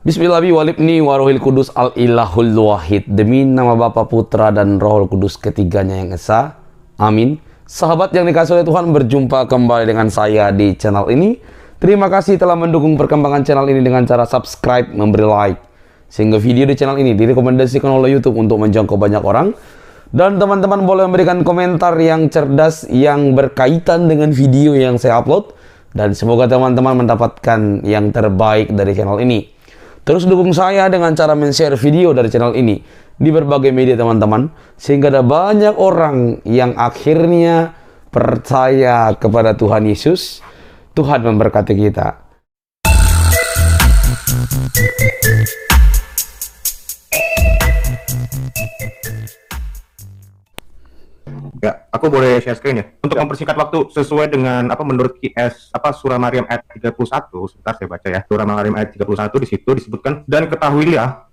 Bismillahirrahmanirrahim warohil kudus al-ilahul wahid. Demi nama Bapa, Putra, dan Rohul Kudus ketiganya yang esa. Amin. Sahabat yang dikasihi oleh Tuhan, berjumpa kembali dengan saya di channel ini. Terima kasih telah mendukung perkembangan channel ini dengan cara subscribe, memberi like, sehingga video di channel ini direkomendasikan oleh YouTube untuk menjangkau banyak orang. Dan teman-teman boleh memberikan komentar yang cerdas yang berkaitan dengan video yang saya upload. Dan semoga teman-teman mendapatkan yang terbaik dari channel ini. Terus dukung saya dengan cara men-share video dari channel ini di berbagai media teman-teman, sehingga ada banyak orang yang akhirnya percaya kepada Tuhan Yesus. Tuhan memberkati kita. Ya, aku boleh share screen ya. Untuk mempersingkat waktu sesuai dengan menurut QS surah Maryam ayat 31, sebentar saya baca ya. Surah Maryam ayat 31 di situ disebutkan, dan ketahuilah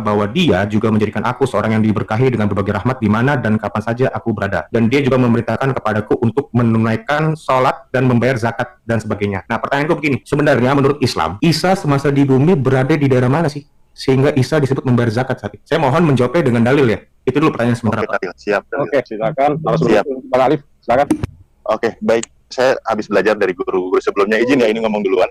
bahwa Dia juga menjadikan aku seorang yang diberkahi dengan berbagai rahmat di mana dan kapan saja aku berada. Dan Dia juga memerintahkan kepadaku untuk menunaikan sholat dan membayar zakat dan sebagainya. Nah, pertanyaanku begini, sebenarnya menurut Islam, Isa semasa di bumi berada di daerah mana sih? Sehingga Isa disebut membayar zakat saat itu. Saya mohon menjawabnya dengan dalil ya. Itu dulu pertanyaan sementara. Oke, siap. Oke, silakan. Siap. Bang Alif, silakan. Oke, baik. Saya habis belajar dari guru-guru sebelumnya. Izin ya, ini ngomong duluan.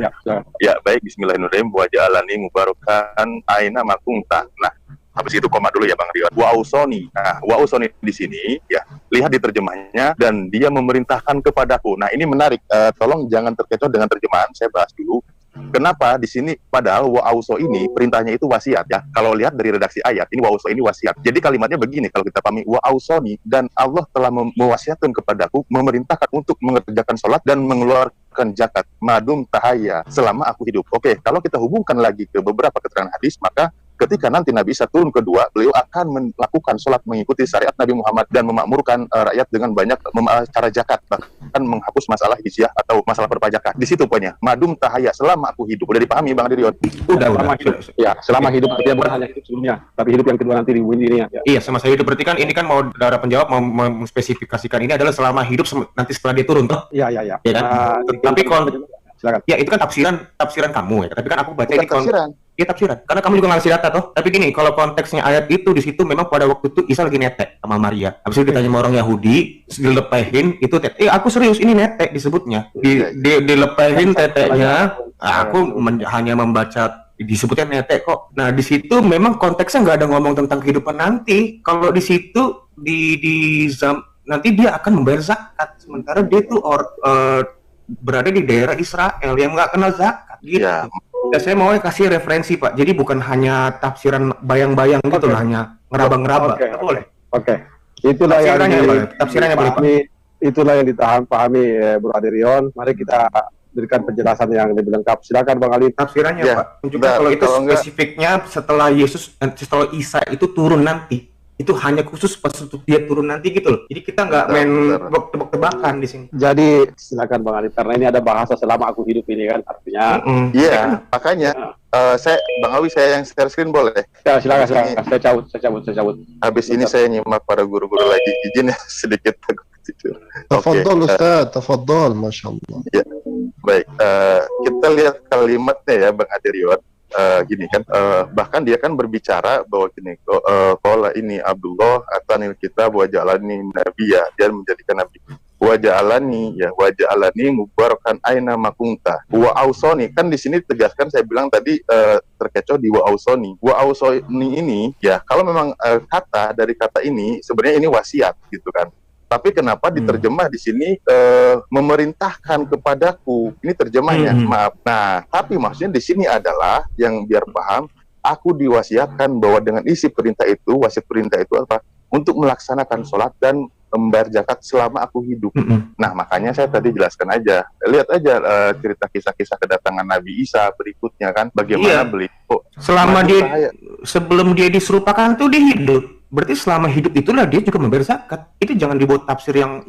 Ya, silakan. Ya, baik. Bismillahirrahmanirrahim. Wa ja'alani mubarakan aina makunta. Nah, habis itu koma dulu ya Bang Rio. Wa ausoni. Nah, wa ausoni di sini ya. Lihat di terjemahnya, dan Dia memerintahkan kepadaku. Nah, ini menarik. Tolong jangan terkecoh dengan terjemahan. Saya bahas dulu. Kenapa di sini padahal wa'auso ini perintahnya itu wasiat ya. Kalau lihat dari redaksi ayat ini wa'auso ini wasiat. Jadi kalimatnya begini kalau kita pahami, wa'ausoni, dan Allah telah mewasiatkan kepadaku, memerintahkan untuk mengerjakan sholat dan mengeluarkan zakat madum tahaya selama aku hidup. Oke, kalau kita hubungkan lagi ke beberapa keterangan hadis, maka ketika nanti Nabi Isa turun kedua, beliau akan melakukan sholat mengikuti syariat Nabi Muhammad dan memakmurkan rakyat dengan banyak cara zakat, bahkan menghapus masalah jizyah atau masalah perpajakan. Di situ poinnya, madum tahaya, selama aku hidup. Udah dipahami Bang Dirion? Selama hidup. Ya, selama hidup artinya bukan hanya hidup sebelumnya, tapi hidup yang kedua nanti di bumi ini ya. Iya, semasa hidup. Berarti kan ini kan mau darah penjawab mau memspesifikasikan ini adalah selama hidup nanti setelah dia turun toh? Iya. Ya kan? Tapi silakan. Ya itu kan tafsiran kamu ya. Tapi kan aku baca ini tafsiran. Iya, tafsiran. Karena kamu juga ngasih data toh. Tapi gini, kalau konteksnya ayat itu di situ memang pada waktu itu Isa lagi netek sama Maria. Habis itu ditanya sama orang Yahudi, dilepehin itu aku serius ini netek disebutnya. Dilepehin teteknya. Aku hanya membaca disebutnya netek kok. Nah, di situ memang konteksnya nggak ada ngomong tentang kehidupan nanti. Kalau di situ nanti dia akan membayar zakat, sementara dia tuh berada di daerah Israel yang nggak kenal zakat gitu. Ya. Ya, saya mau kasih referensi Pak. Jadi bukan hanya tafsiran bayang-bayang gitu lah, hanya ngeraba-ngeraba. Boleh. Oke. Itulah tafsirannya boleh Pak. Itulah yang dipahami Bro Adirion. Mari kita berikan penjelasan yang lebih lengkap. Silakan Bang Ali. Tafsirannya Ya, Pak. Juga kalau itu spesifiknya setelah Isa itu turun nanti. Itu hanya khusus pas untuk dia turun nanti gitu loh. Jadi kita nggak main tebak-tebakan di sini. Jadi silakan Bang Ali, karena ini ada bahasa selama aku hidup ini kan, artinya. Iya, makanya Bang Awi, saya yang share screen boleh? Ya, silakan. Saya cabut. Habis ini saya nyimak para guru-guru lagi. Izin ya sedikit takut tidur. Tafadhol Ustaz, tafadhol, masyaAllah. Ya, baik. Kita lihat kalimatnya ya Bang Adirion. Gini kan, bahkan dia kan berbicara bahwa gini, qala ini Abdullah atanil kitab wa ja'alani nabiyya, dia menjadikan nabi. Wa ja'alani mubarakan aina makunta. Wa ausoni, kan di sini ditegaskan, saya bilang tadi terkecoh di wa ausoni. Wa ausoni ini ya, kalau memang dari kata ini sebenarnya ini wasiat gitu kan. Tapi kenapa diterjemah di sini memerintahkan kepadaku? Ini terjemahnya, maaf. Nah, tapi maksudnya di sini adalah yang biar paham, aku diwasiatkan bahwa dengan isi perintah itu, wasiat perintah itu apa? Untuk melaksanakan sholat dan membayar zakat selama aku hidup. Nah, makanya saya tadi jelaskan aja. Lihat aja cerita kisah-kisah kedatangan Nabi Isa berikutnya kan, bagaimana beliau selama sebelum dia diserupakan tuh dia hidup. Berarti selama hidup itulah dia juga membayar zakat. Itu jangan dibuat tafsir yang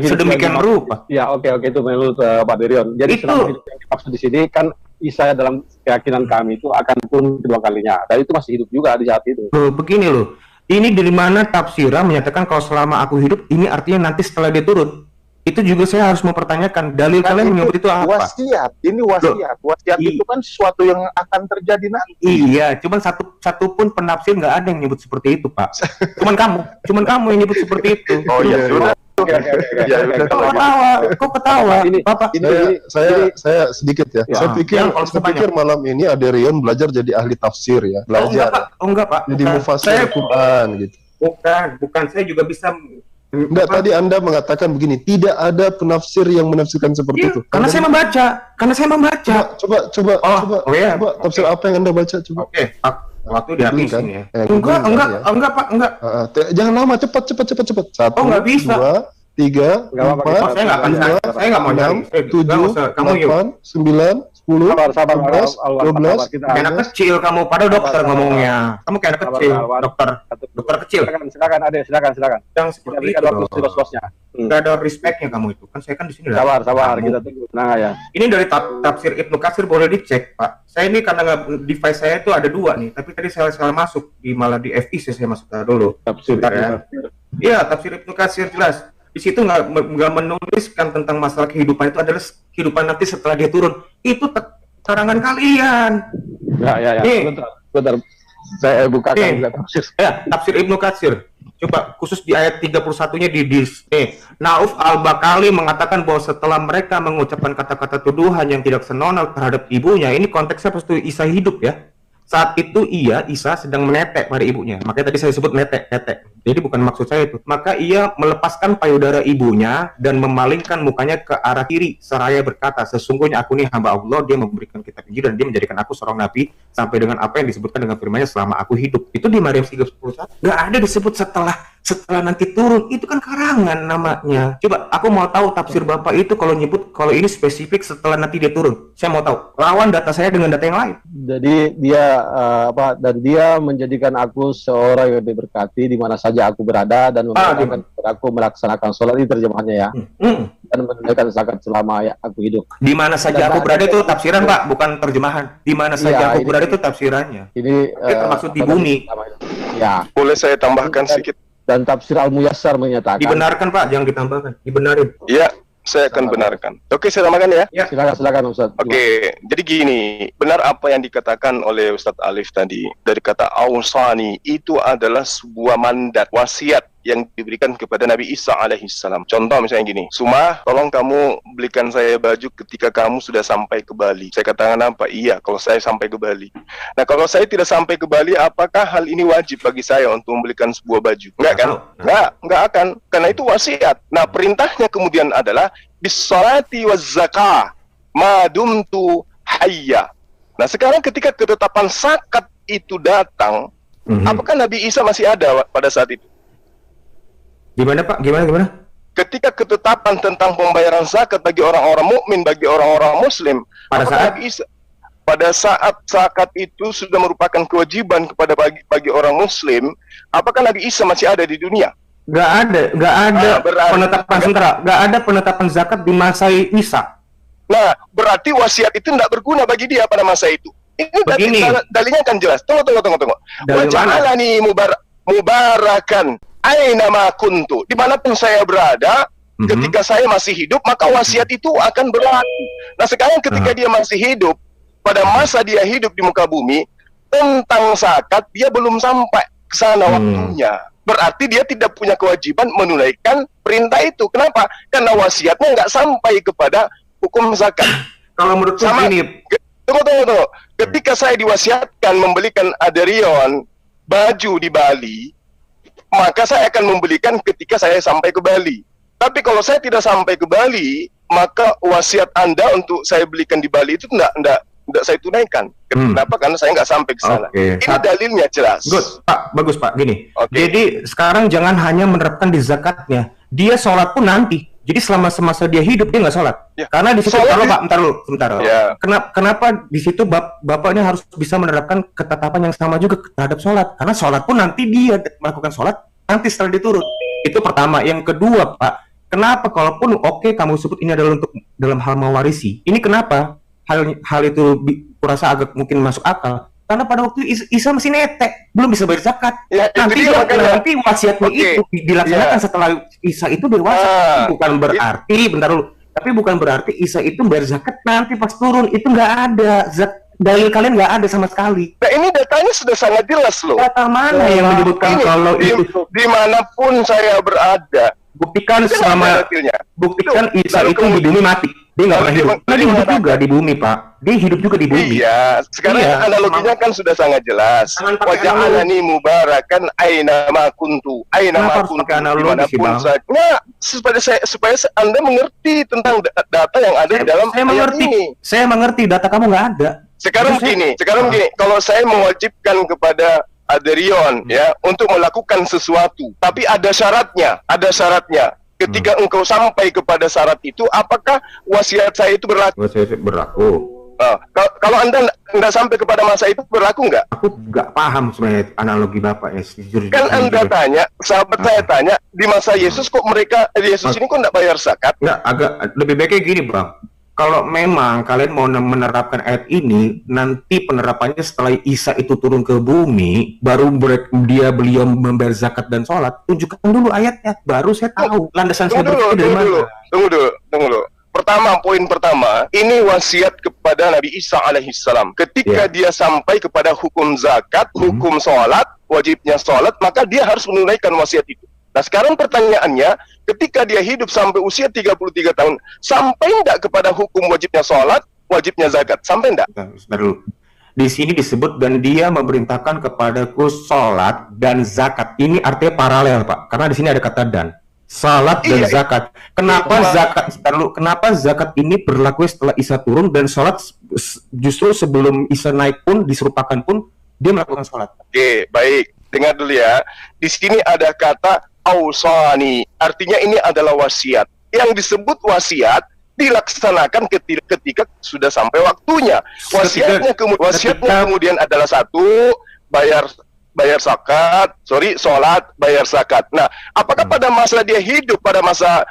sedemikian rupa. Ya, oke, itu menurut Pak Dirion. Jadi selama hidup yang dimaksud di sini kan Isa dalam keyakinan kami itu akan turun kedua kalinya. Dan itu masih hidup juga di saat itu. Begini loh. Ini dari mana tafsiran menyatakan kalau selama aku hidup ini artinya nanti setelah dia turun. Itu juga saya harus mempertanyakan dalil Kan kalian itu menyebut itu apa? wasiat, ini wasiat. Wasiat itu kan sesuatu yang akan terjadi nanti. Iya, cuman satu pun penafsir nggak ada yang nyebut seperti itu, Pak. Cuman kamu yang nyebut seperti itu. Oh iya, sudah. Oke, oke, oke, Ya, oke, udah. oke. Kok ketawa? Ini- Bapak. Saya sedikit ya. Ya. Saya pikir Yang kalau malam ini Aderion belajar jadi ahli tafsir ya. Oh enggak, Belajar. Pak. Oh enggak, Pak. Jadi Bukan. mufasir Saya Quran gitu. bukan. Saya juga bisa Enggak, tadi Anda mengatakan begini, tidak ada penafsir yang menafsirkan seperti Iya, itu. karena saya membaca. Coba, Oh iya. tafsir apa yang Anda baca coba. Oke, Pak. Waktu dihabisin ya. Googling kan ya. Enggak, Pak, enggak. Jangan lama, cepat. 1, Oh, nggak bisa. 2, 3, Nggak apa-apa, 4, Oh, saya nggak akan saya nggak mau nyari. 7, 8, 9, 10, Sabar, 11, 12, kita. Kayak anak kecil kamu, padahal dokter ngomongnya. Kamu kayak anak kecil, dokter kecil. Silakan, Ade, silakan. Yang Kita seperti berikan itu waktu loh. selos-selosnya. Nggak ada respectnya kamu itu. Kan saya kan di sini lah. Sabar, Kamu. kita tunggu. Nah ya. Ini dari tafsir Ibnu Katsir, boleh dicek, Pak. Saya ini karena device saya itu ada 2 nih, tapi tadi saya salah masuk malah di FIC saya masuk dulu. Tafsir Bentar ya. Iya, tafsir Ibnu Katsir jelas. Di situ nggak menuliskan tentang masalah kehidupan itu adalah kehidupan nanti setelah dia turun. Itu karangan kalian. Ya. Nih. Bentar. Saya bukakan Nih. juga tafsir. Ya, tafsir Ibnu Katsir. Coba khusus di ayat 31-nya Nauf Al-Bakali mengatakan bahwa setelah mereka mengucapkan kata-kata tuduhan yang tidak senonoh terhadap ibunya, ini konteksnya pasti Isa hidup ya. Saat itu Isa sedang menetek pada ibunya. Makanya tadi saya sebut netek. Jadi bukan maksud saya itu. Maka ia melepaskan payudara ibunya dan memalingkan mukanya ke arah kiri seraya berkata, sesungguhnya aku ini hamba Allah, dia memberikan kitab Injil dan dia menjadikan aku seorang nabi sampai dengan apa yang disebutkan dengan firman-Nya selama aku hidup. Itu di Maryam 3:10. Nggak ada disebut setelah nanti turun. Itu kan karangan namanya. Coba aku mau tahu tafsir Bapak itu kalau nyebut kalau ini spesifik setelah nanti dia turun. Saya mau tahu. Lawan data saya dengan data yang lain. Jadi dia dan dia menjadikan aku seorang yang diberkati di mana saja aku berada dan memberkati aku melaksanakan sholat, ini terjemahannya ya. Dan menunaikan zakat selama aku hidup. Di mana saja aku berada itu tafsiran, Pak, bukan terjemahan. Di mana saja aku berada itu tafsirannya. Ini termasuk di bumi. Ya. Boleh saya tambahkan sedikit? Dan tafsir Al-Muyassar menyatakan. Dibenarkan, Pak, jangan ditambahkan. Dibenarin. Iya, saya akan benarkan. Oke, saya tambahkan ya. Silakan Ustaz. Oke, jadi gini, benar apa yang dikatakan oleh Ustadz Alif tadi. Dari kata Ausani, itu adalah sebuah mandat, wasiat yang diberikan kepada Nabi Isa alaihissalam. Contoh misalnya gini, Suma, tolong kamu belikan saya baju ketika kamu sudah sampai ke Bali. Saya katakan apa? Iya, kalau saya sampai ke Bali. Nah, kalau saya tidak sampai ke Bali, apakah hal ini wajib bagi saya untuk membelikan sebuah baju? Enggak kan? Enggak akan. Karena itu wasiat. Nah, perintahnya kemudian adalah bisolati waz zakah madumtu hayya. Nah, sekarang ketika ketetapan zakat itu datang, apakah Nabi Isa masih ada pada saat itu? Gimana, Pak? Gimana? Ketika ketetapan tentang pembayaran zakat bagi orang-orang mukmin, bagi orang-orang muslim, pada saat zakat itu sudah merupakan kewajiban kepada bagi orang muslim, apakah Nabi Isa masih ada di dunia? Nggak ada penetapan sementara. Nggak ada penetapan zakat di masa Isa. Nah, berarti wasiat itu tidak berguna bagi dia pada masa itu. Ini dalilnya kan jelas. Tunggu. Waj'alani mubarakan aina ma kuntu. Dimanapun saya berada, ketika saya masih hidup, maka wasiat itu akan berlaku. Nah, sekarang ketika dia masih hidup, pada masa dia hidup di muka bumi, tentang zakat dia belum sampai ke sana waktunya. Berarti dia tidak punya kewajiban menunaikan perintah itu. Kenapa? Karena wasiatnya nggak sampai kepada hukum zakat. Kalau menurut sama ini, tunggu. Ketika saya diwasiatkan membelikan Aderion baju di Bali, maka saya akan membelikan ketika saya sampai ke Bali. Tapi kalau saya tidak sampai ke Bali, maka wasiat Anda untuk saya belikan di Bali itu tidak saya tunaikan. Kenapa? Karena saya nggak sampai ke sana. Ini dalilnya jelas. Good, Pak. Bagus, Pak. Gini. Okay. Jadi sekarang jangan hanya menerapkan di zakatnya. Dia sholat pun nanti. Jadi selama semasa dia hidup dia nggak sholat. Ya. Karena di situ kalau Pak, sebentar. Ya. Kenapa di situ bapaknya harus bisa menerapkan ketetapan yang sama juga terhadap sholat? Karena sholat pun nanti dia melakukan sholat nanti setelah diturun. Itu pertama. Yang kedua, Pak, kenapa kalaupun kamu sebut ini adalah untuk dalam hal mewarisi. Ini kenapa hal itu kurasa agak mungkin masuk akal. Karena pada waktu Isa masih netek, belum bisa bayar zakat. Ya, itu nanti dia makanya. nanti wasiatnya Oke. itu dilaksanakan Ya. setelah Isa itu dewasa. Bukan berarti, bentar dulu. Tapi bukan berarti Isa itu bayar zakat nanti pas turun. Itu nggak ada. Dalil kalian nggak ada sama sekali. Nah, ini datanya sudah sangat jelas loh. Data mana yang menyebutkan Ini, kalau itu? dimanapun saya berada, Buktikan itu selama ada detailnya. buktikan Isa Lalu itu di bumi mati. Dia nggak pernah hidup. Nah, dia hidup juga di bumi, Pak. Dia hidup juga di bumi. Iya, sekarang Iya. analoginya kan sudah sangat jelas. Jangan pakai Waja'alani mubarakan aina ma kuntu, aina Kenapa ma harus kuntu, pakai analogi sih, dimanapun Bang? saya. Nah, supaya Anda mengerti tentang data yang ada di dalam Saya ayat mengerti. ini. Saya mengerti data kamu nggak ada. Sekarang Terus gini, kalau saya mewajibkan kepada Aderion ya untuk melakukan sesuatu, tapi ada syaratnya. Ketika engkau sampai kepada syarat itu, apakah wasiat saya itu berlaku? Berlaku. Nah, kalau Anda tidak sampai kepada masa itu, berlaku nggak? Aku nggak paham sebenarnya analogi Bapak ya. Jujur. Kan Anda tanya, sahabat saya tanya, di masa Yesus kok Yesus ini kok nggak bayar zakat? Nggak, agak lebih baiknya gini, Bang. Kalau memang kalian mau menerapkan ayat ini, nanti penerapannya setelah Isa itu turun ke bumi, baru beliau membayar zakat dan sholat, tunjukkan dulu ayatnya, baru saya tahu landasan saya berpikir dari mana. Tunggu dulu. Poin pertama, ini wasiat kepada Nabi Isa alaihissalam. Ketika dia sampai kepada hukum zakat, hukum sholat, wajibnya sholat, maka dia harus menunaikan wasiat itu. Nah, sekarang pertanyaannya, ketika dia hidup sampai usia 33 tahun, sampai enggak kepada hukum wajibnya sholat, wajibnya zakat? Sampai enggak? Sebentar dulu. Di sini disebut dan dia memerintahkan kepadaku sholat dan zakat. Ini artinya paralel, Pak. Karena di sini ada kata dan. Salat dan zakat. Kenapa zakat ini berlaku setelah Isa turun dan sholat justru sebelum Isa naik pun diserupakan pun dia melakukan sholat. Oke, baik. Dengar dulu ya. Di sini ada kata ausani. Artinya ini adalah wasiat. Yang disebut wasiat dilaksanakan ketika sudah sampai waktunya. Wasiatnya kemudian adalah satu, sholat, bayar zakat. Nah, apakah pada masa dia hidup pada masa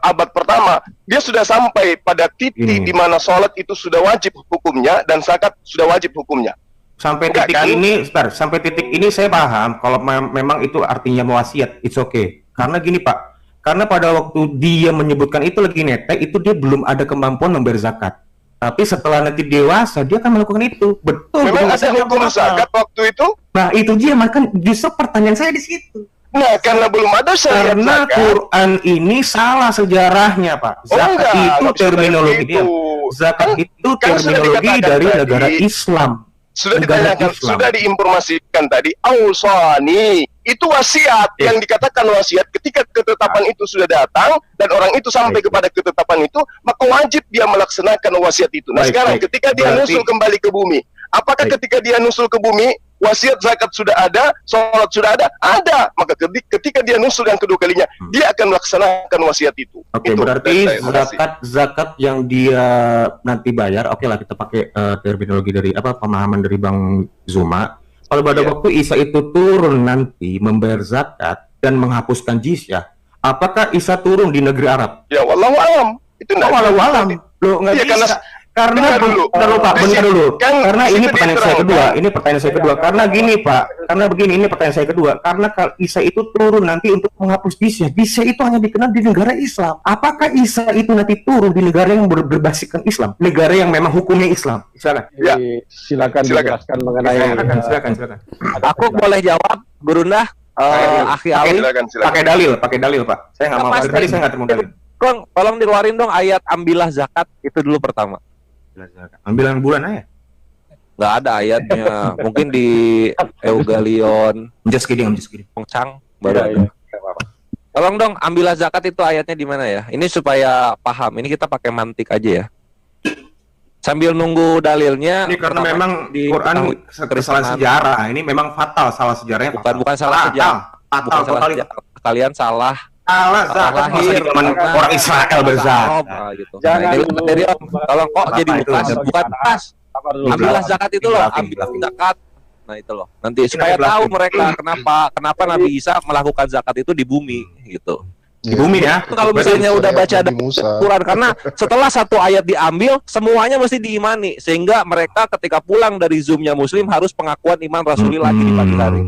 abad pertama, dia sudah sampai pada titik di mana sholat itu sudah wajib hukumnya dan zakat sudah wajib hukumnya? Sampai titik ini saya paham kalau memang itu artinya wasiat, it's okay. Karena gini, Pak. Karena pada waktu dia menyebutkan itu lagi netek, itu dia belum ada kemampuan membayar zakat. Tapi setelah nanti dewasa, dia akan melakukan itu. Betul. Memang ada hukum zakat waktu itu? Nah, itu dia, maka justru pertanyaan saya di situ. Nah, karena belum ada syariat Karena zakat. Quran ini salah sejarahnya, Pak. Zakat itu terminologi dia. Zakat itu terminologi dari negara Islam. Sudah ditanyakan, sudah diinformasikan tadi, ausani, itu wasiat yang dikatakan wasiat. Ketika ketetapan itu sudah datang dan orang itu sampai kepada ketetapan itu, maka wajib dia melaksanakan wasiat itu. Nah, sekarang ketika dia nusul kembali ke bumi, apakah ketika dia nusul ke bumi wasiat zakat sudah ada, sholat sudah ada? Ada. Maka ketika dia nusul yang kedua kalinya, dia akan melaksanakan wasiat itu. Oke, berarti zakat yang dia nanti bayar, oke lah kita pakai terminologi dari pemahaman dari Bang Zuma. Kalau pada waktu Isa itu turun nanti membayar zakat dan menghapuskan jizyah, apakah Isa turun di negeri Arab? Ya, wallahu alam. Itu wallahu alam. Loh, nggak bisa. Karena bentar dulu. Karena ini pertanyaan saya kedua. Karena gini, Pak. Karena begini, ini pertanyaan saya kedua. Karena kalau Isa itu turun nanti untuk menghapus jizyah. Jizyah itu hanya dikenal di negara Islam. Apakah Isa itu nanti turun di negara yang berbasiskan Islam? Negara yang memang hukumnya Islam. Silakan. Ya. Silakan dijelaskan mengenai. Silakan. Aku boleh jawab, Gurunda? Akhi Ali. Pakai dalil, Pak. Saya nggak mau. Tadi saya nggak terima dalil. Kong, tolong dikeluarin dong ayat ambillah zakat itu dulu pertama. Ambilan bulan aja. Nggak ada ayatnya. Mungkin di Eugalion. Just kidding. Pongcang baru ada. Tolong dong ambillah zakat itu ayatnya di mana ya? Ini supaya paham. Ini kita pakai mantik aja ya. Sambil nunggu dalilnya. Ini karena memang di Quran kesalahan sejarah. Ini memang fatal salah sejarahnya. Bukan salah sejarah. Kalian salah. Lahir orang Israel berzakat. Gitu. Jangan dari tolong kok jadi bukan pas. Ambillah zakat itu loh, ambil zakat. Nah itu loh. Nanti supaya tahu mereka kenapa Nabi Isa melakukan zakat itu di bumi gitu. di bumi ya. Kalau misalnya udah baca Nabi Musa. Quran, karena setelah satu ayat diambil semuanya mesti diimani, sehingga mereka ketika pulang dari Zoom-nya Muslim harus pengakuan iman Rasuli lagi di pagi hari.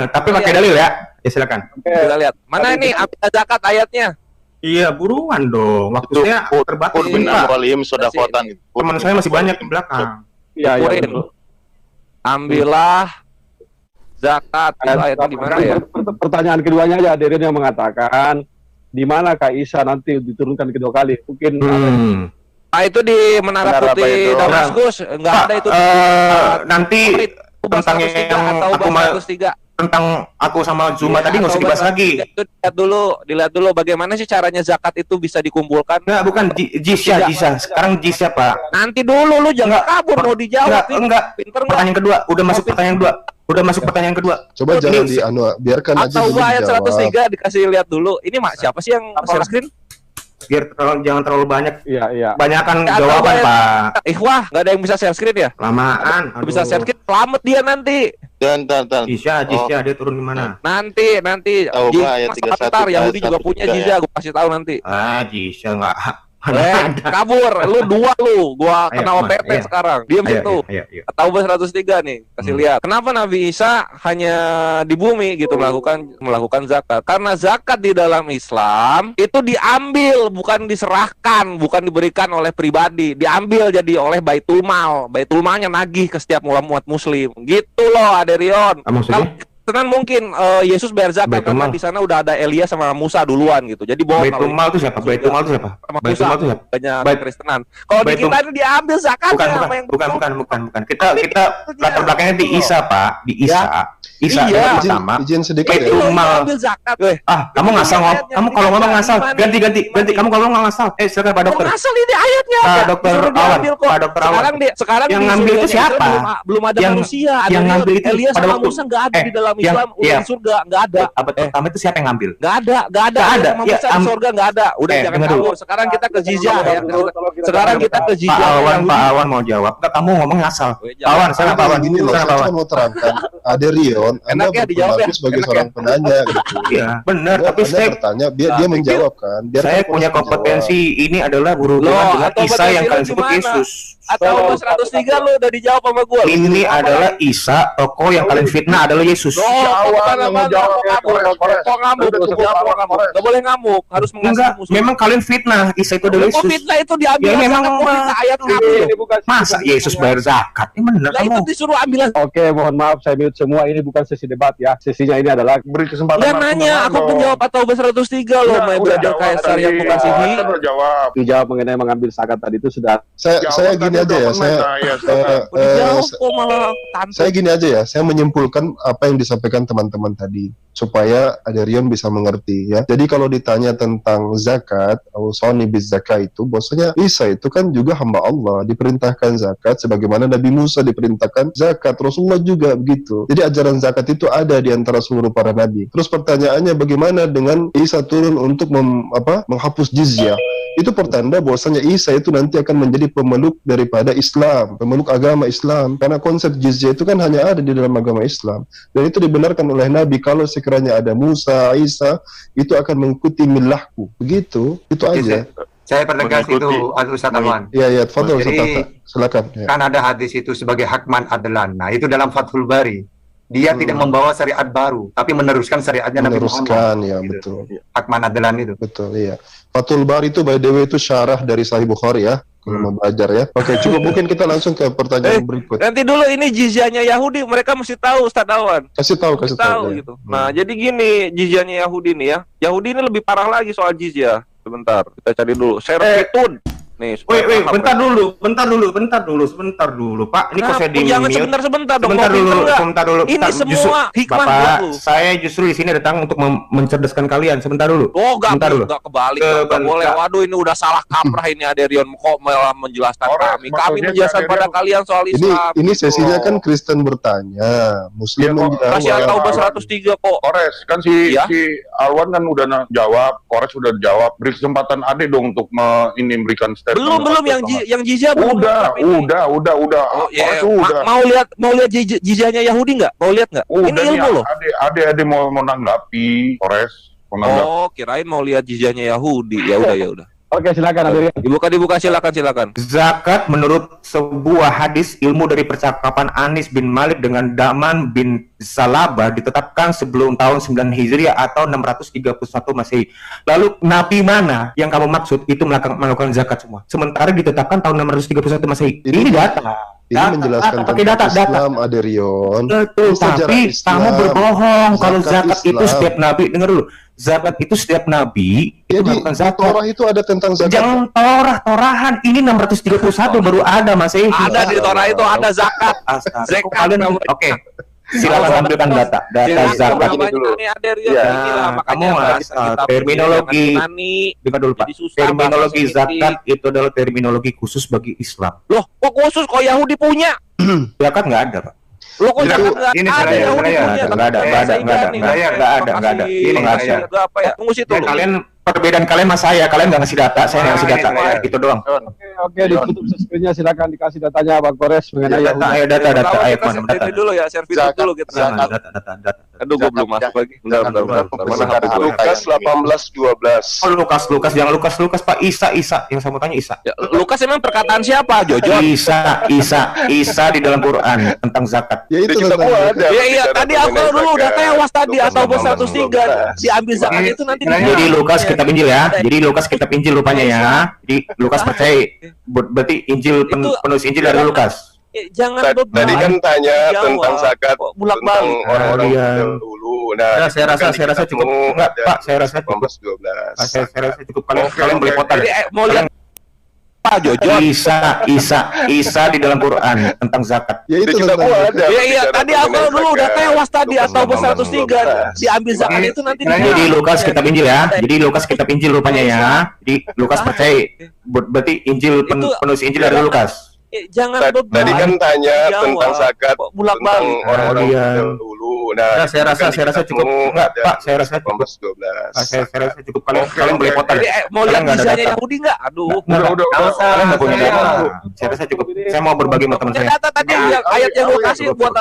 Tapi pakai dalil ya. Ya silakan. Kita lihat mana ini zakat ayatnya. Iya, buruan dong. Waktu saya terbatas, Bin Pak. Amwalim sodakotan. Teman saya masih banyak di belakang. Iya, iya. Kurin. betul. Ambillah zakat. Itu ayatnya di mana ya? Pertanyaan keduanya aja, hadirin yang mengatakan di mana Kak Isa nanti diturunkan kedua kali? Mungkin Ah, itu di Menara Menara Putih Baydul. Damaskus, enggak ada itu. Nanti tentang yang atau aku mau 103. tentang aku sama Zuma tadi nggak usah dibahas lagi. Itu dilihat dulu bagaimana sih caranya zakat itu bisa dikumpulkan. Enggak, bukan jizya. Sekarang jizya, Pak. Nanti dulu lu jangan kabur mau dijawab. Enggak. Pinter enggak? Pertanyaan kedua, udah masuk pertanyaan kedua. Coba jangan biarkan aja Atau dulu ayat dijawab. 103 dikasih lihat dulu. Ini Mak, siapa sih yang share screen? Biar jangan terlalu banyak. Iya. Banyakan Atau jawaban, ayat- Pak. Wah, nggak ada yang bisa share screen ya? Lamaan. Nggak bisa share screen, selamat dia nanti. Dan Jizya dia turun di mana? Nanti Tahu Jizya Pak, ayat masa 31, bentar, Yahudi ayat juga punya 103 jizya, gue kasih tahu nanti. Jizya enggak. Kabur, lu dua lu, gua Ayo, kena Mas, OTT ayo. sekarang. Diam situ. Ayo. Taubah 103 nih, kasih lihat. Kenapa Nabi Isa hanya di bumi gitu melakukan zakat? Karena zakat di dalam Islam itu diambil, bukan diserahkan, bukan diberikan oleh pribadi, diambil jadi oleh Baitul Mal. Baitul Malnya nagih ke setiap umat muslim. Gitu loh, Aderion. Maksudnya? Karena mungkin Yesus bayar zakat Baitul karena Mal. di sana udah ada Elia sama Musa duluan gitu. Jadi bohong Baitul Mal itu siapa? Baitul Mal itu siapa? sama Baitul Musa, Mal itu siapa? banyak Bait- Kristenan. Kalau di Baitul- kita ini diambil zakatnya Bukan. Kita latar belakangnya di Isa, Pak. Di Isa. Isa Iya. yang pertama. Izin sedikit ya. Baitul Mal. ambil zakat. Weh, Kamu ngasal ngomong. Kamu kalau ngomong ngasal. Ganti. Kamu kalau ngomong ngasal. Silakan Pak Dokter. asal ini ayatnya. Pak Dokter Disuruh Awan. diambil kok. Pak Dokter Awan. Sekarang Yang di ngambil itu Indonesia siapa? Belum ada Yang- manusia. yang Ada ngambil itu Elia pada sama waktu- Musa nggak ada di dalam yang- Islam. Udah iya. di surga nggak ada. Abad pertama itu siapa yang ngambil? Nggak ada. Nggak ada. Sama Ya, Musa di surga nggak ada. Udah jangan dengar dulu. kabur. Sekarang kita ke jizya ya. Sekarang kita ke Pak jizya. Awan mau jawab. Enggak, kamu ngomong ngasal. Weh, Pak Awan, saya Pak Awan. Gini loh, Sana, saya Pak Awan. cuma mau terangkan. Aderion, Anda Enak ya dijawab ya? berpengaruh sebagai Enak seorang penanya gitu. Iya, benar. Tapi Anda saya bertanya, dia menjawab kan. Biarkan saya proses punya menjawab. kompetensi ini adalah berhubungan Loh, dengan atau Isa yang berarti kalian lu sebut gimana? Yesus. Atau 103 lu udah dijawab sama gue. Ini adalah Isa, tokoh yang kalian fitnah adalah Yesus. Gak boleh ngamuk, harus Enggak, mengasihi musuh. memang kalian fitnah. Isa itu adalah Kok Yesus. fitnah itu diambil Ya, memang ayat kamu. Masa Yesus bayar zakat? Ini benar Lah itu kamu. disuruh ambil. Oke, mohon maaf saya mute semua. Ini bukan sesi debat ya. Sesinya ini adalah Beri kesempatan. Dia nanya, aku penjawab atau 103 loh, mau belajar Kaisar yang mengasihi. Jawab. dijawab mengenai mengambil zakat tadi itu sudah. Saya gini aja ya. Kok malah Saya gini aja ya, saya menyimpulkan apa yang disampaikan teman-teman tadi supaya Aderion bisa mengerti ya. Jadi kalau ditanya tentang zakat atau soni biz zakat itu, bahwasanya Isa itu kan juga hamba Allah, diperintahkan zakat sebagaimana Nabi Musa diperintahkan zakat, Rasulullah juga begitu. Jadi ajaran zakat itu ada di antara seluruh para nabi. Terus pertanyaannya bagaimana dengan Isa turun untuk menghapus jizyah? Itu pertanda bahwasanya Isa itu nanti akan menjadi pemeluk daripada Islam, pemeluk agama Islam. Karena konsep jizyah itu kan hanya ada di dalam agama Islam. Dan itu dibenarkan oleh Nabi, kalau sekiranya ada Musa, Isa, itu akan mengikuti millahku. Begitu, itu aja. Saya pertegas itu Ustaz Aman. Iya, Fadhol, Jadi, silakan. Ya. Kan ada hadis itu sebagai hakman adlan. Nah, itu dalam Fathul Bari. Dia tidak membawa syariat baru, tapi meneruskan syariatnya Nabi Muhammad. Meneruskan, ya Gitu. betul. Hakman adlan itu. Betul, iya. Fathul Bari itu by the way itu syarah dari Sahih Bukhari ya. Kalau mau belajar ya. Oke, cukup mungkin kita langsung ke pertanyaan berikut. nanti dulu ini jizyahnya Yahudi, mereka mesti tahu Ustaz Awan. Kasih tahu ya. Gitu. Nah, jadi gini jizyahnya Yahudi nih ya. Yahudi ini lebih parah lagi soal jizyah. Sebentar, kita cari dulu. Serfitun. Nih, Wait, bentar dulu, Pak. Ini kok saya di jangan mute? sebentar dong. Sebentar mau pinter nggak? dulu. Ini Bentar, semua hikmah Bapak, buat lu. saya justru di sini datang untuk mencerdaskan kalian. Sebentar dulu. Oh, Bentar dulu. nggak kebalik, nggak boleh. Waduh, ini udah salah kaprah ini Aderion kok malah menjelaskan kami. Kami menjelaskan pada kalian soal Islam. Ini sesinya kan Kristen bertanya, Muslim Kasih menjawab. tahu 103 kok. Kores kan si Iya. Alwan kan udah jawab, Kores udah jawab. Beri kesempatan Ade dong untuk memberikan statement. Belum yang jizya belum. Udah. Oh, Kores iya. udah. Mau lihat jizyahnya Yahudi nggak? Mau lihat nggak? Ini Udah nih, ilmu loh. Ade mau menanggapi Kores. Pengandap. Oh, kirain mau lihat jizyahnya Yahudi. Ya udah, ya udah. Oke, silakan Adrian. Dibuka silakan. Zakat menurut sebuah hadis ilmu dari percakapan Anis bin Malik dengan Daman bin Salabah ditetapkan sebelum tahun 9 Hijriah atau 631 Masehi. Lalu nabi mana yang kamu maksud itu melakukan zakat semua? Sementara ditetapkan tahun 631 Masehi. Ini data. Ini menjelaskan pakai tentang data. Islam, Aderion. Betul, Sejarah tapi Islam, kamu berbohong kalau zakat itu Islam. setiap nabi. Dengar dulu. Zakat itu setiap nabi itu Jadi melakukan zakat. Torah itu ada tentang zakat. Jangan torahan. Ini 631 baru ada Masehi. Ada di Torah itu ada zakat. Astaga. Zakat. Kalian oke. Silakan ambilkan data zakat ini dulu. Kamu terminologi. Dengar dulu Pak. Terminologi zakat itu adalah terminologi khusus bagi Islam. Loh, kok khusus kok Yahudi punya? Zakat nggak ada Pak. Loh, kok zakat Ini nggak ada? saya, Yahudi saya. punya. Nggak ada. Nggak ada. Ini Pengasih. apa ya? Tunggu situ. Kalian perbedaan kalian sama saya. Kalian nggak ngasih data. Saya nggak ngasih data. Itu doang. Oke, ditutup screen-nya, silakan dikasih datanya Bang Kores mengenai Yahudi. Ayo data. Ayo Kita mana data. service dulu ya, service dulu kita. Data. Aduh, gue belum masuk lagi. Bentar. Mana HP gue? Lukas 18:12. Oh Lukas, jangan Lukas Pak. Isa. Yang saya mau tanya Isa. Ya, Lukas emang perkataan siapa, Jojo? Isa di dalam Quran tentang zakat. Ya itu Kita tentang semua zakat. ada. Iya, tadi aku Bicara dulu udah zakat. tewas tadi Lukas atau 103 diambil zakat itu nanti. Jadi Lukas kita pinjil ya. Jadi Lukas kita pinjil rupanya ya. Jadi Lukas percaya. Berarti Injil penulis Injil dari Lukas. Jangan Tadi kan tanya Jawab. tentang zakat Kok bulak tentang balik? orang-orang Iya. dahulu. Nah, Saya rasa cukup. Enggak Pak, saya rasa cukup. 18:12. Saya rasa cukup. Kalian boleh potong. Jadi mau lihat apa, Jojo? Isa di dalam Quran tentang zakat. Ya itu Kita tentang semua zakat. ada. Iya, Bicara tadi aku mengenai dulu udah zakat. tewas tadi Lukas atau 103 diambil zakat itu nanti. Jadi Lukas kita pinjil ya. Jadi Lukas kita pinjil rupanya ya. Jadi Lukas percaya. Berarti Injil penulis Injil dari Lukas. Jangan Tadi kan tanya Jawab. tentang zakat Kok bulak tentang balik? orang-orang Iya. dahulu. Nah, Saya rasa cukup. Enggak Pak, saya rasa cukup. 18:12. Saya rasa cukup. Kalian boleh potong. Jadi mau lihat Kalian nggak ada desainnya data. Yahudi nggak? Aduh. Kalian nggak punya data. Saya rasa cukup. Saya mau berbagi sama teman Ya saya. data tadi yang ayat yang gue kasih buat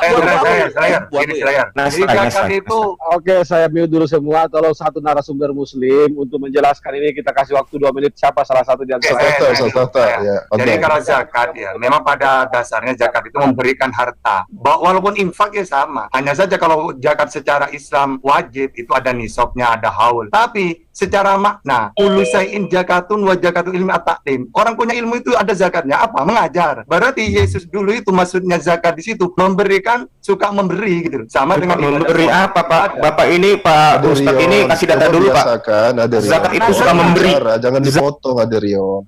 Saya, buat ini saya. Nah, Jadi zakat itu Oke, saya mute dulu semua. Tolong satu narasumber Muslim untuk menjelaskan ini. Kita kasih waktu 2 menit. Siapa salah satu di antara Oke, Sota. Ya. Jadi Oke. kalau zakat ya, memang pada dasarnya zakat itu memberikan harta. Walaupun infak ya sama. Hanya saja kalau zakat secara Islam wajib itu ada nisabnya, ada haul. Tapi secara makna, kullu syai'in zakatun wa zakatu ilmi at-ta'lim. Orang punya ilmu itu ada zakatnya apa? Mengajar. Berarti Yesus dulu itu maksudnya zakat di situ memberikan, suka memberi gitu. Sama dengan ibadah Memberi sholat. apa Pak? Bapak ini Pak Aderion, Ustadz ini kasih data coba dulu Pak. biasakan, Aderion. Zakat itu suka memberi. Bicara, jangan dipotong Aderion.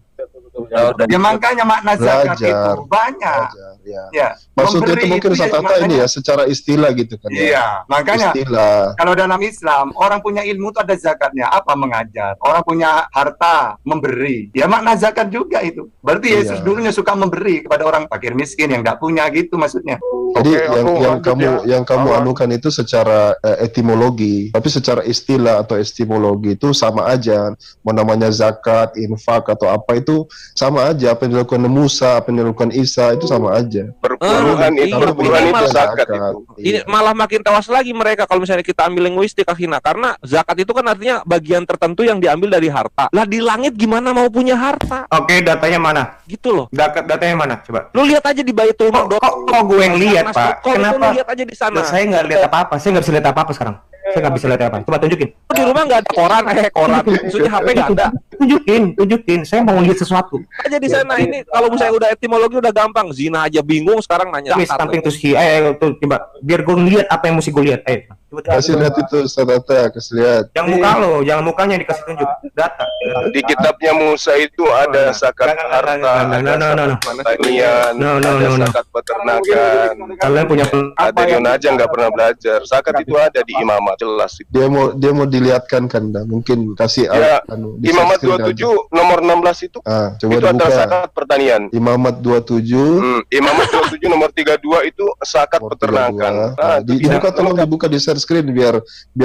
Ya makanya makna zakat Belajar. itu banyak. Belajar, ya. Ya. Maksudnya Memberi itu mungkin itu ya, Satata ini makanya- ya secara istilah gitu kan ya. Iya, makanya Istilah. kalau dalam Islam, orang punya ilmu itu ada zakatnya. Apa? Mengajar. Orang punya harta, memberi. Ya makna zakat juga itu. Berarti Yesus Iya. dulunya suka memberi kepada orang fakir miskin yang tidak punya gitu maksudnya. Jadi Oke, yang aku lanjut kamu ya. yang kamu Awal. anukan itu secara etimologi, tapi secara istilah atau etimologi itu sama aja. Mau namanya zakat, infak atau apa itu sama aja. Apa yang dilakukan Musa, apa yang dilakukan Isa itu sama aja. Perpuluhan iya, itu, iya, perpuluhan iya, itu iya, zakat iya. itu. Ini malah makin tewas lagi mereka kalau misalnya kita ambil linguistik akhirnya, karena zakat itu kan artinya bagian tertentu yang diambil dari harta. Lah di langit gimana mau punya harta? Oke, datanya mana? Gitu loh. Datanya mana? Coba. Lu lihat aja di Baitul Maqdis. Kok gue yang lihat Pak? Kenapa? Lu Kenapa? lihat aja di sana. Saya nggak lihat apa-apa. Saya nggak bisa lihat apa-apa sekarang. Saya nggak bisa lihat apa. Coba tunjukin. Lu di rumah nggak ada koran, koran. Maksudnya HP nggak ada. Tunjukin. Saya mau lihat sesuatu. Aja di sana. Ini kalau misalnya udah etimologi udah gampang. Zina aja bingung, sekarang nanya Wis zakat. samping tuh si. Tuh coba. Biar gue ngeliat apa yang mesti gue lihat. Coba Kasih lihat itu Satata, kasih lihat. Yang muka lo, jangan mukanya dikasih tunjuk. Data. Di kitabnya Musa itu ada zakat harta, ada zakat pertanian, ada zakat peternakan. Kalian punya Aderion aja nggak pernah belajar. Zakat itu ada di imamat, jelas itu. Dia mau dilihatkan kan, dah. Mungkin kasih Ya, di Imamat screen aja. 27 nomor 16 itu Coba itu ada dibuka. zakat pertanian. Imamat 27 Imamat 27 nomor 32 itu zakat peternakan. Dibuka, tolong dibuka di share share screen biar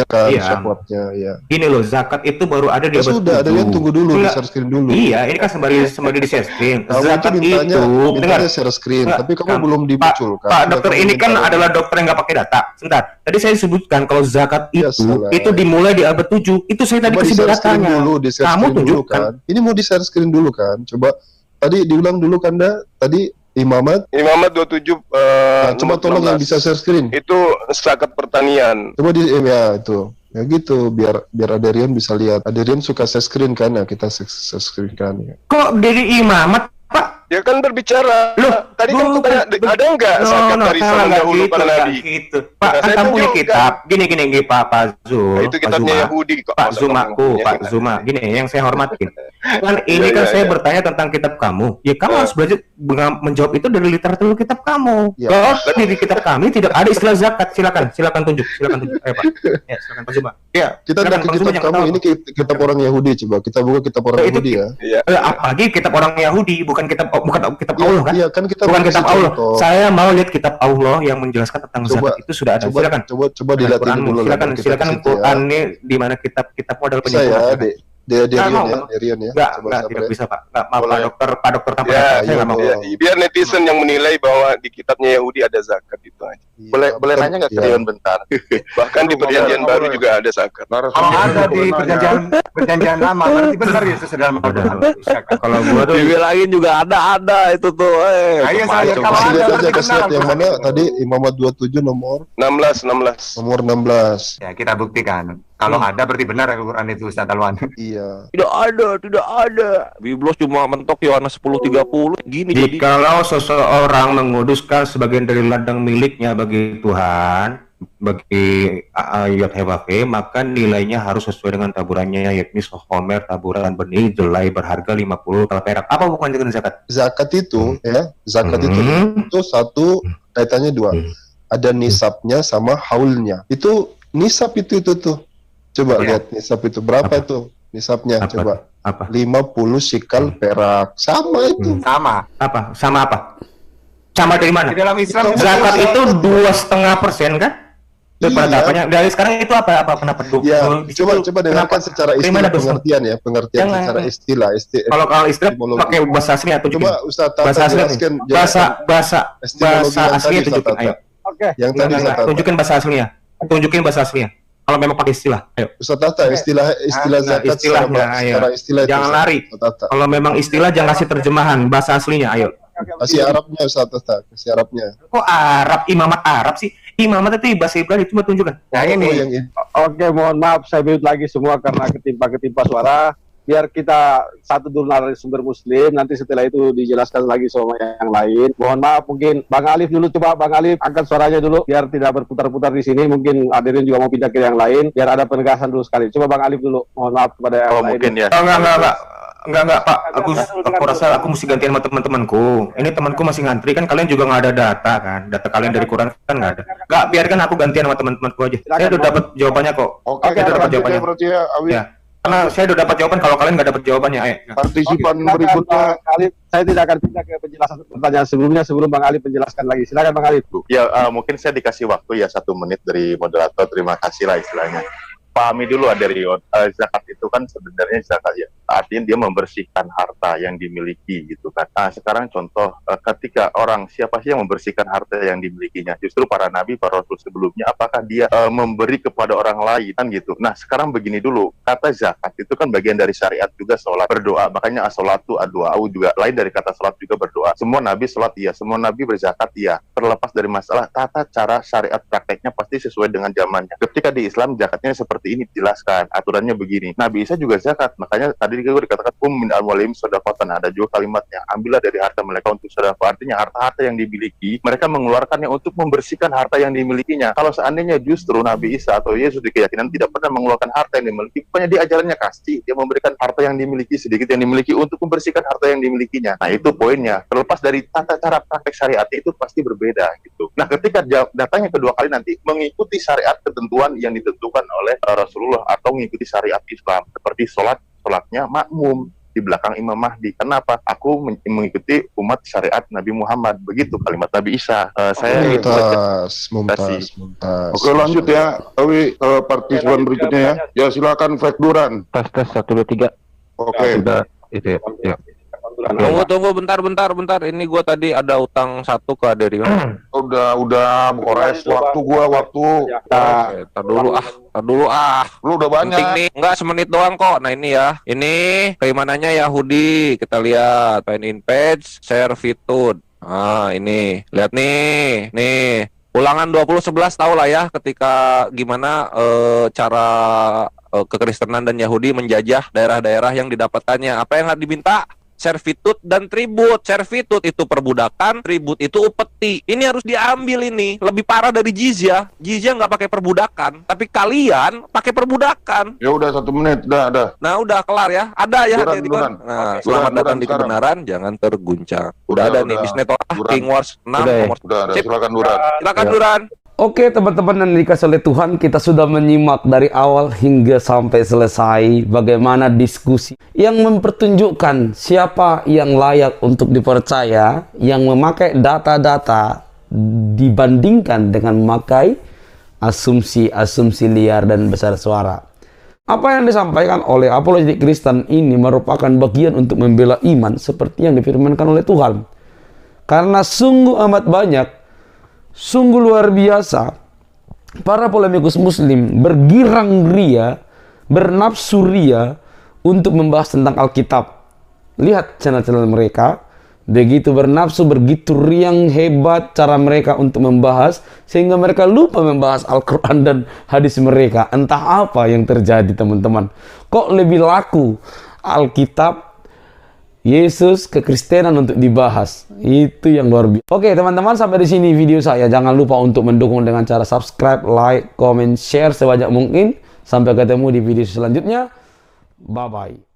kan Iya. support-nya ya. Ini loh, zakat itu baru ada di Ya abad sudah, ada 7. yang tunggu dulu di Enggak. share screen dulu. Iya, ini kan sembari di share screen. Kamu itu Zakat mintanya itu, dengar, share screen, Enggak, tapi kamu Kang. belum dimunculkan. Pak Ya, dokter kamu ini minta kan lagi. adalah dokter yang nggak pakai data. Sebentar, tadi saya sebutkan kalau zakat Ya, itu salah. dimulai di abad 7. Itu saya tadi Coba di kasih share screen datanya. dulu, di share Kamu screen dulu tunjukkan. kan. Ini mau di share screen dulu kan. Coba tadi diulang dulu kan, tadi Imamat. Imamat 27 Nah, coba tolong yang bisa share screen. itu zakat pertanian. Coba ya itu. Ya gitu, biar Aderian bisa lihat. Aderian suka share screen kan, ya kita share screen kan. Ya. Kok dari imamat, Pak? Ya kan berbicara. Loh, Tadi kan aku tanya, ada enggak zakat dari zaman dahulu para nabi? gitu. Pak, Nah, kan saya kamu punya tunjukkan. kitab. Gini, Pak Zul. Nah, itu Pak kitabnya Zuma. Yahudi kok. Pak Masa Zumaku, kamu punya Pak kitab? Zuma. Gini, yang saya hormatin. Kan ini Iya, kan iya, saya iya. bertanya tentang kitab kamu. Ya kamu harus belajar menjawab itu dari literatur kitab kamu. Iya. Kalau di kitab kami tidak ada istilah zakat. Silakan tunjuk. Ayo, Pak. Ya, silakan Pak Zuma. Ya, Kita silakan, lihat ke Pak Zuma kitab jangan kamu, tahu. ini kitab orang Yahudi, coba kita buka kitab orang Itu Yahudi ya. Iya. Apalagi kitab orang Yahudi, bukan kitab kitab Iya, Allah kan? iya, kan kita Bukan kasih kitab Allah. contoh. Saya mau lihat kitab Allah yang menjelaskan tentang Coba- zakat itu sudah ada. Silakan. Coba dilihat ini Quranmu. dulu lah, Silakan kita silakan ke situ ya. Quran ini di mana kitabmu adalah Bisa ya, penyempurna. Derion mau. ya, Derion ya. Enggak, Coba sabar tidak ya. bisa, Pak. Enggak, maaf, Pak Boleh. dokter tanpa Ya, data. Saya iya, enggak mau. boleh. Ya, biar netizen yang menilai bahwa di kitabnya Yahudi ada zakat itu aja. Iya, Boleh kan- nanya nggak ke iya. Rion bentar? Bahkan di perjanjian baru juga ada zakat. Kalau ada di perjanjian lama, berarti benar Yesus dalam zakat. Kalau gua tuh Dibilangin juga ada itu tuh. Ayo saya Coba kalau kasih ada lihat aja, berarti kasih lihat benar. yang mana tadi Imamat 27 nomor 16. 16. Ya kita buktikan. Kalau ada berarti benar Al-Quran itu Ustaz Alwan. Iya. Tidak ada. Biblos cuma mentok Yohanes 10:30 gini jadi. jikalau seseorang menguduskan sebagian dari ladang miliknya bagi Tuhan, bagi YHWH, maka nilainya harus sesuai dengan taburannya, yakni sehomer taburan benih jelai berharga 50 kala perak. Apa hubungannya dengan zakat? Zakat itu ya, zakat Hmm. itu satu kaitannya dua. Ada nisabnya sama haulnya. Itu nisab itu tuh. Coba Ya. lihat nisab itu berapa Apa? itu nisabnya, Apa? coba. Apa? 50 sikal perak. Sama itu. Sama. Apa? Sama apa? Sama dari mana? Di dalam Islam Zakat itu 2,5% kan? Itu Iya. penetapannya. Dari sekarang itu apa kenapa? Ya, Di situ coba dengarkan kenapa? secara Dari istilah mana, Bos? pengertian ya, pengertian Jangan. secara istilah. Kalau istilah etimologi. pakai bahasa asli atau Coba Ustaz Tata bahasa asli jelaskan bahasa etimologi yang aslinya tadi, tunjukin, Ustaz ayo. Oke. yang tadi Ustaz Tata. Tunjukin bahasa aslinya. Tunjukin bahasa aslinya. Kalau memang pakai istilah, ayo. Ustaz Tata, istilah Nah, zakat istilahnya, ayo. secara istilah itu, Jangan Ustaz lari. Tata. Kalau memang istilah jangan kasih terjemahan, bahasa aslinya, ayo. Kasih Arabnya Ustaz Tata, kasih Arabnya. Kok Arab, imamat Arab sih? Imamat itu bahasa Ibrani, cuma tunjukkan. Nah Oh, ini yang ini. Oke, mohon maaf saya mute lagi semua karena ketimpa suara. Biar kita satu dulu narasumber Muslim, nanti setelah itu dijelaskan lagi sama yang lain. Mohon maaf, mungkin Bang Alif dulu, coba Bang Alif angkat suaranya dulu, biar tidak berputar-putar di sini. Mungkin hadirin juga mau pindah ke yang lain, biar ada penegasan dulu sekali. Coba Bang Alif dulu, mohon maaf kepada yang Oh lain. mungkin ya. Oh, enggak, Pak. Aku rasa aku mesti gantian sama teman-temanku. Ini temanku masih ngantri kan, kalian juga nggak ada data kan? Data kalian dari Quran kan nggak ada. Nggak, biarkan aku gantian sama teman-temanku aja. Saya udah dapat jawabannya kok. Oke, Saya udah dapat jawabannya. berarti ya, Awi. Ya. Karena saya udah dapat jawaban, kalau kalian nggak dapat jawabannya, ayo. Partisipan Silakan, berikutnya. Bang Alif. Saya tidak akan pindah ke penjelasan pertanyaan sebelumnya sebelum Bang Alif menjelaskan lagi. Silakan Bang Alif. Ya, mungkin saya dikasih waktu ya 1 menit dari moderator. Terima kasih lah istilahnya. Pahami dulu ada Rion. Zakat itu kan sebenarnya zakat ya. Artinya dia membersihkan harta yang dimiliki gitu kan. Nah, sekarang contoh ketika orang siapa sih yang membersihkan harta yang dimilikinya? Justru para nabi, para rasul sebelumnya. Apakah dia memberi kepada orang lain kan gitu? Nah, sekarang begini dulu. Kata zakat itu kan bagian dari syariat juga sholat berdoa. Makanya as-sholatu ad-du'au juga lain dari kata sholat juga berdoa. Semua nabi sholat iya, semua nabi berzakat iya. Terlepas dari masalah tata cara syariat prakteknya pasti sesuai dengan zamannya. Ketika di Islam zakatnya seperti ini dijelaskan, aturannya begini. Nabi Isa juga zakat, makanya tadi juga dikatakan min amwalihim shadaqatan, ada juga kalimatnya, ambillah dari harta mereka untuk sedekah. Artinya harta-harta yang dimiliki, mereka mengeluarkannya untuk membersihkan harta yang dimilikinya. Kalau seandainya justru Nabi Isa atau Yesus di keyakinan tidak pernah mengeluarkan harta yang dimiliki, pokoknya dia ajarannya kasih, dia memberikan harta yang dimiliki, sedikit yang dimiliki untuk membersihkan harta yang dimilikinya. Nah, itu poinnya. Terlepas dari tata cara praktek syariat itu pasti berbeda gitu. Nah, ketika datangnya kedua kali nanti mengikuti syariat ketentuan yang ditentukan oleh Rasulullah atau mengikuti syariat Islam seperti sholatnya makmum. di belakang Imam Mahdi. Kenapa? Aku mengikuti umat syariat Nabi Muhammad. Begitu kalimat Nabi Isa. Saya ingin baca. Mumtaz. Oke, lanjut ya. Tapi partisipan berikutnya ya. Ya silakan Fek Duran. Tes 1 2 3. Oke. Sudah itu ya. Tunggu bentar. Ini gua tadi ada utang 1 ke Aderion. Udah Kores, waktu gua Tar dulu. lu udah banyak. Penting nih, enggak semenit doang kok. Nah ini ya, ini keimanannya Yahudi. Kita lihat, find in page, share fitude. Ah ini, lihat nih. Ulangan 2011 tahu lah ya, ketika gimana cara kekristenan dan Yahudi menjajah daerah-daerah yang didapatkannya. Apa yang harus diminta? Servitut dan tribut. Servitut itu perbudakan, tribut itu upeti. Ini harus diambil ini. Lebih parah dari jizyah. Jizyah nggak pakai perbudakan, tapi kalian pakai perbudakan. Ya udah 1 menit, dah. Nah udah kelar ya. Ada ya. Duran. Nah, selamat datang di kebenaran, jangan terguncang. Udah ada nih, Bisnetolah, King Wars 6 nomor. Udah, Sip. silakan Duran. Silakan Duran. Oke teman-teman yang dikasih oleh Tuhan, kita sudah menyimak dari awal hingga sampai selesai bagaimana diskusi yang mempertunjukkan siapa yang layak untuk dipercaya, yang memakai data-data dibandingkan dengan memakai asumsi-asumsi liar dan besar suara. Apa yang disampaikan oleh apologetik Kristen ini merupakan bagian untuk membela iman seperti yang difirmankan oleh Tuhan. Karena sungguh amat banyak, sungguh luar biasa, para polemikus muslim bergirang ria, bernafsu ria untuk membahas tentang Alkitab. Lihat channel-channel mereka, begitu bernafsu, begitu riang hebat cara mereka untuk membahas, sehingga mereka lupa membahas Al-Quran dan hadis mereka. Entah apa yang terjadi teman-teman. Kok lebih laku Alkitab, Yesus, kekristenan untuk dibahas. Itu yang luar biasa. Oke teman-teman, sampai di sini video saya. Jangan lupa untuk mendukung dengan cara subscribe, like, comment, share sebanyak mungkin. Sampai ketemu di video selanjutnya. Bye-bye.